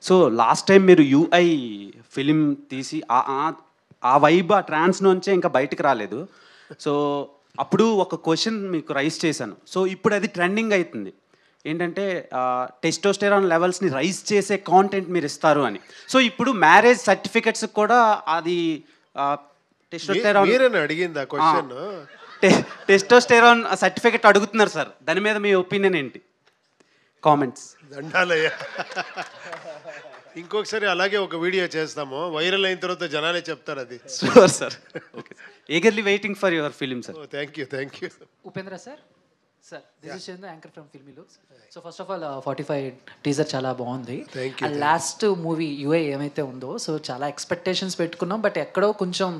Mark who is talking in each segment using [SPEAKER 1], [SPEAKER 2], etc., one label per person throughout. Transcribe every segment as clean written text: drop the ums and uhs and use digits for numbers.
[SPEAKER 1] So last time మీరు UI film తీసి ఆ వైబ్, ఆ ట్రాన్స్ నుంచే ఇంకా బయటకు రాలేదు. సో అప్పుడు ఒక క్వశ్చన్ మీకు రైజ్ చేశాను. సో ఇప్పుడు అది ట్రెండింగ్ అవుతుంది. ఏంటంటే టెస్టోస్టెరాన్ లెవెల్స్ని రైజ్ చేసే కాంటెంట్ మీరు ఇస్తారు అని. సో ఇప్పుడు మ్యారేజ్ సర్టిఫికెట్స్ కూడా అది
[SPEAKER 2] టెస్టోస్టెరాన్ అడిగింది ఆ క్వశ్చన్.
[SPEAKER 1] టెస్టోస్టెరాన్ సర్టిఫికెట్ అడుగుతున్నారు సార్. దాని మీద మీ ఒపీనియన్ ఏంటి? కామెంట్స్.
[SPEAKER 2] దండాలయ్యా. ఇంకొకసారి అలాగే ఒక వీడియో చేస్తాము, వైరల్ అయిన తర్వాత జనాలే చెప్తారు అది.
[SPEAKER 1] Sure sir. Okay, eagerly waiting for your film sir.
[SPEAKER 2] Thank you, thank you.
[SPEAKER 3] Upendra sir. Sir, this is Chandu, anchor from filmy looks. So first of all 45 teaser చాలా బాగుంది. లాస్ట్ మూవీ యూఏ ఏమైతే ఉందో, సో చాలా ఎక్స్పెక్టేషన్స్ పెట్టుకున్నాం, బట్ ఎక్కడో కొంచెం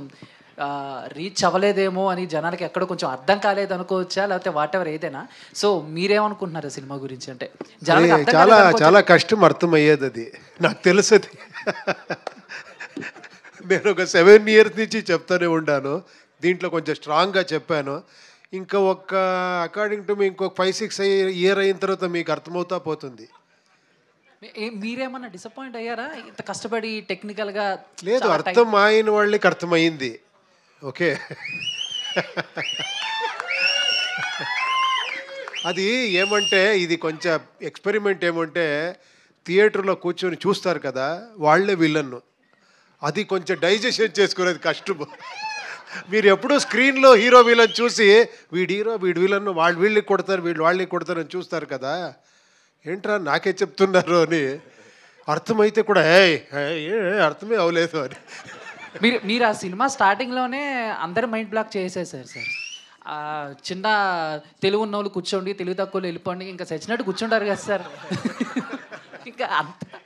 [SPEAKER 3] reach అవ్వలేదేమో అని జనాలకి ఎక్కడో కొంచెం అర్థం కాలేదు అనుకోవచ్చా, లేకపోతే వాట్ ఎవర్ ఏదైనా. సో మీరేమనుకుంటున్నారు సినిమా గురించి? అంటే
[SPEAKER 2] చాలా చాలా కష్టం అర్థమయ్యేది అది, నాకు తెలుసు. అది నేను ఒక 7 years నుంచి చెప్తానే ఉన్నాను, దీంట్లో కొంచెం స్ట్రాంగ్గా చెప్పాను. ఇంకా ఒక అకార్డింగ్ టు మీ ఇంకొక 5-6 years అయిన తర్వాత మీకు అర్థమవుతా పోతుంది.
[SPEAKER 3] మీరేమన్నా డిసప్పాయింట్ అయ్యారా ఇంత కష్టపడి టెక్నికల్గా?
[SPEAKER 2] లేదు, అర్థం అయిన వాళ్ళకి అర్థమైంది. ఓకే, అది ఏమంటే ఇది కొంచెం ఎక్స్పెరిమెంట్. ఏమంటే థియేటర్లో కూర్చొని చూస్తారు కదా, వాళ్ళే విలన్ను. అది కొంచెం డైజెషన్ చేసుకునేది కష్టం. మీరు ఎప్పుడూ స్క్రీన్లో హీరో విలన్ చూసి వీడు హీరో వీడు విలన్, వాళ్ళు వీళ్ళకి కొడతారు వీళ్ళు వాళ్ళకి కొడతారు అని చూస్తారు కదా, ఏంట్రా నాకే చెప్తున్నారు అని. అర్థమైతే కూడా అర్థమే అవ్వలేదు అని.
[SPEAKER 3] మీరు ఆ సినిమా స్టార్టింగ్లోనే అందరు మైండ్ బ్లాక్ చేసేసారు సార్. చిన్న తెలుగు ఉన్న వాళ్ళు కూర్చోండి, తెలుగు తక్కువ వెళ్ళిపోండి, ఇంకా చచ్చినట్టు కూర్చుంటారు కదా సార్. ఇంకా అంత